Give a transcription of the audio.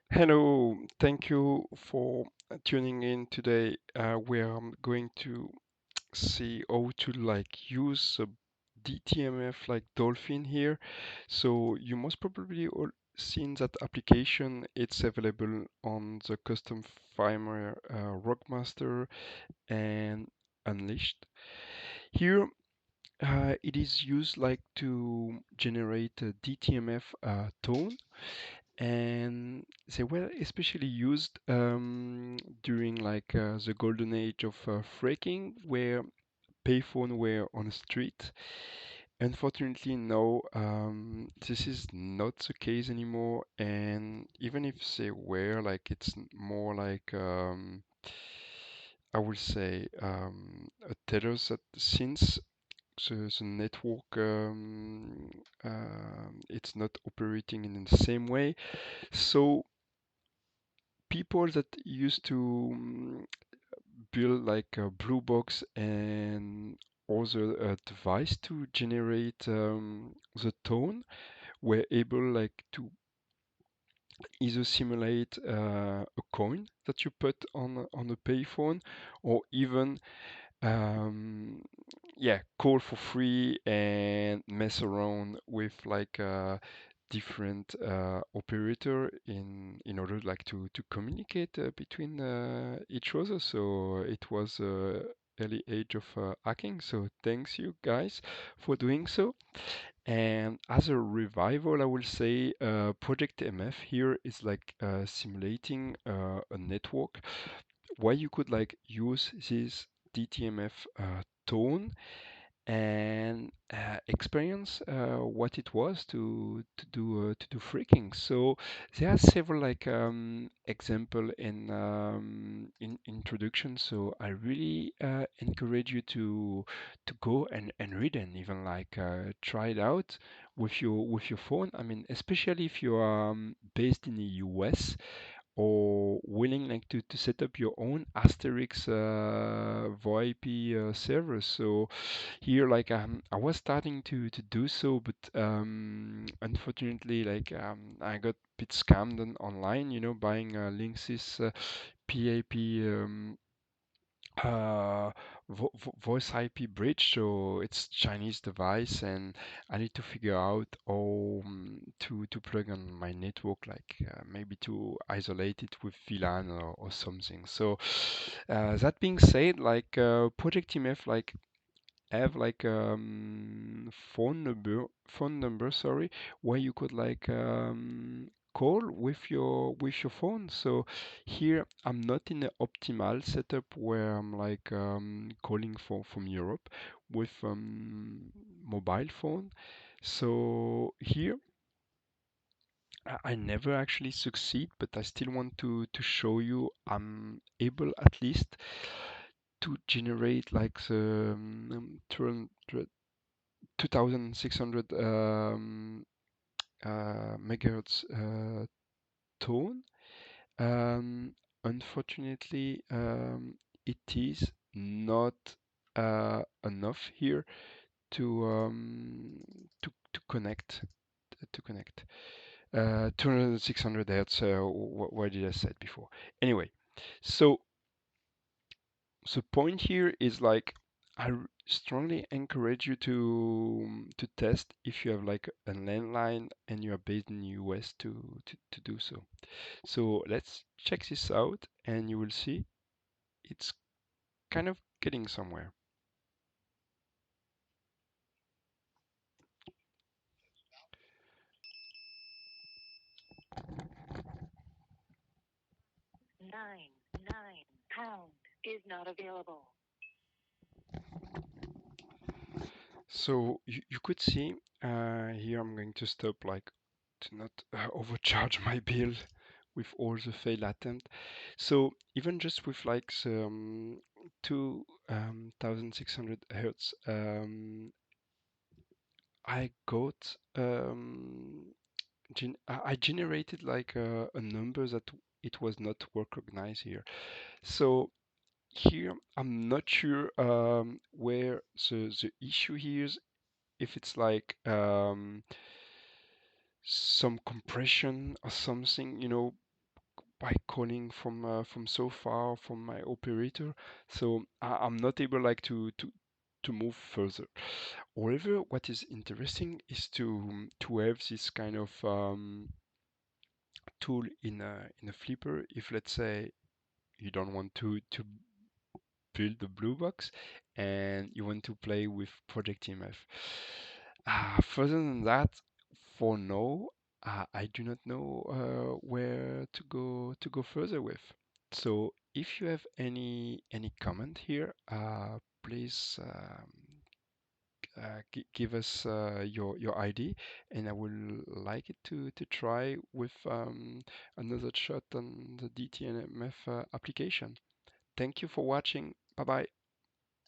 Hello, thank you for tuning in today. Where I'm going to see how to use a DTMF like Dolphin here. So you most probably all seen that application. It's available on the custom firmware Rockmaster and Unleashed. Here, it is used like to generate a DTMF tone, and they were especially used during the golden age of Phreaking, where payphone were on the street. Unfortunately, now this is not the case anymore, and even if they were, it's more I would say a tellers that since the network it's not operating in the same way, so people that used to build like a blue box and other device to generate the tone were able to either simulate a coin that you put on a payphone, or even um, call for free and mess around with different operator in order to communicate between each other. So it was early age of hacking. So thanks you guys for doing so. And as a revival, I will say Project MF here is simulating a network where you could use this DTMF tone and experience what it was to do phreaking. So there are several example in introduction. So I really encourage you to go and read and even try it out with your phone. I mean, especially if you are based in the US or willing to set up your own Asterix VoIP server. So here I was starting to do so, but unfortunately I got a bit scammed online, buying Linksys PAP uh, voice IP bridge, so it's Chinese device, and I need to figure out how to plug on my network, maybe to isolate it with VLAN or something. So that being said, Project TMF have phone number, sorry, where you could call with your phone. So here I'm not in the optimal setup where I'm calling from Europe with mobile phone. So here I never actually succeed, but I still want to show you I'm able at least to generate the 2600 megahertz tone. Um, Unfortunately, it is not enough here to to connect to connect 2600 hertz. What did I said before? Anyway, so the point here is strongly encourage you to test if you have a landline and you are based in the US to do so. So let's check this out and you will see it's kind of getting somewhere. £99 is not available. So you could see here I'm going to stop to not overcharge my bill with all the fail attempt. So even just with some 2600 hertz, I got I generated a number that it was not recognized here. So here I'm not sure where the issue here is, if it's some compression or something, by calling from so far from my operator, so I'm not able like to move further. However, what is interesting is to have this kind of tool in a flipper. If let's say you don't want to build the blue box and you want to play with ProjectMF. Further than that, for now, I do not know where to go further with. So if you have any comment here, please give us your ID, and I will like it to try with another shot on the DTMF application. Thank you for watching. Bye bye.